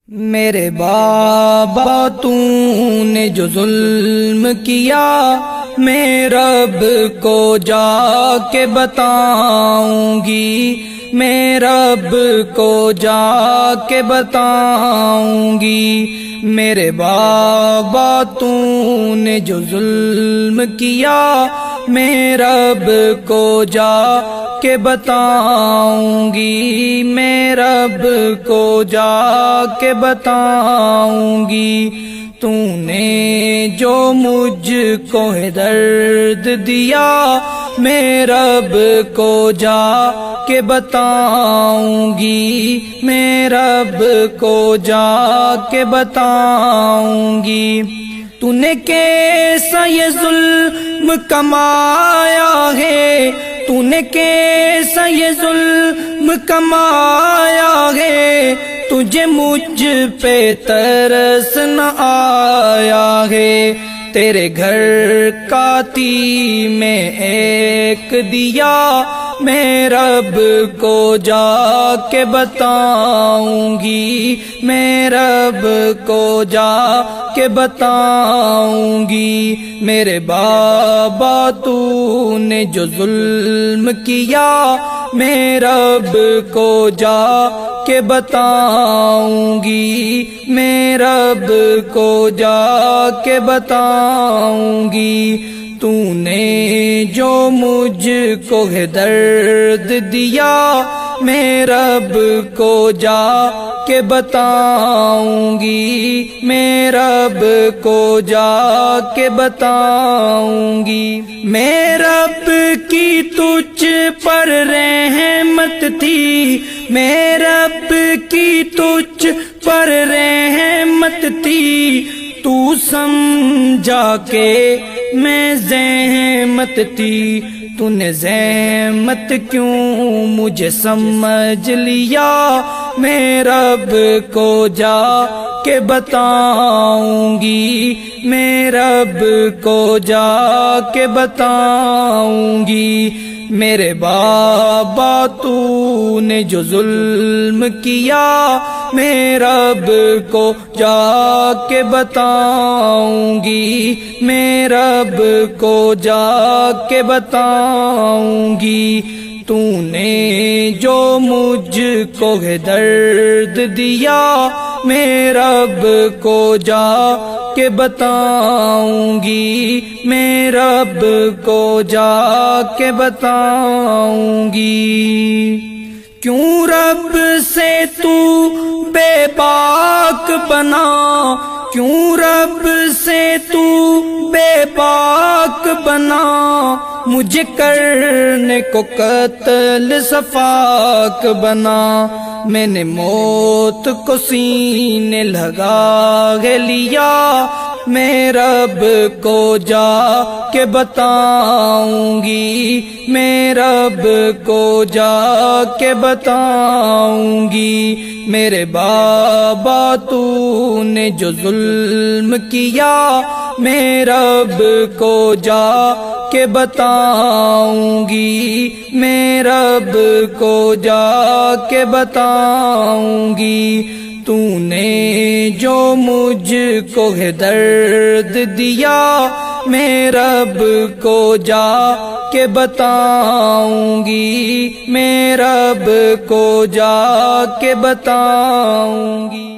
میرے بابا تو نے جو ظلم کیا میں رب کو جا کے بتاؤں گی، میں رب کو جا کے بتاؤں گی۔ میرے بابا تو نے جو ظلم کیا میں رب کو جا کے بتاؤں گی، میں رب کو جا کے بتاؤں گی۔ تو نے جو مجھ کو درد دیا میں رب کو جا کے بتاؤں گی، میں رب کو جا کے بتاؤں گی۔ تو نے کیسا یہ ظلم کمایا ہے، تو نے کیسا یہ ظلم کمایا ہے، تجھے مجھ پہ ترس نہ آیا ہے۔ تیرے گھر کا تیم میں ایک دیا میں رب کو جا کے بتاؤں گی، میں رب کو جا کے بتاؤں گی۔ میرے بابا تو نے جو ظلم کیا میں رب کو جا کے بتاؤں گی، میں رب کو جا کے بتاؤں گی۔ تو نے جو مجھ کو درد دیا میں رب کو جا کے بتاؤں گی، میں رب کو جا کے بتاؤں گی۔ میں رب کی تجھ پر رحمت تھی، میں رب کی تجھ پر رحمت تھی، تو سمجھا کہ میں زحمت تھی۔ تو نے زحمت کیوں مجھے سمجھ لیا میں رب کو جا کے بتاؤں گی، میں رب کو جا کے بتاؤں گی۔ میرے بابا تو نے جو ظلم کیا میں رب کو جا کے بتاؤں گی، میں رب کو جا کے بتاؤں گی۔ تو نے جو مجھ کو درد دیا میں رب کو جا کے بتاؤں گی، میں رب کو جا کے بتاؤں گی۔ کیوں رب سے تو بے باک بنا، کیوں رب سے تو بے باک بنا، مجھے کرنے کو قتل سفاک بنا۔ میں نے موت کو سینے لگا لیا میں رب کو جا کے بتاؤں گی، میں رب کو جا کے بتاؤں گی۔ میرے بابا تو نے جو ظلم کیا میں رب کو جا کے بتاؤں گی، میں رب کو جا کے بتاؤں گی۔ تو نے جو مجھ کو درد دیا میں رب کو جا کے بتاؤں گی، میں رب کو جا کے بتاؤں گی۔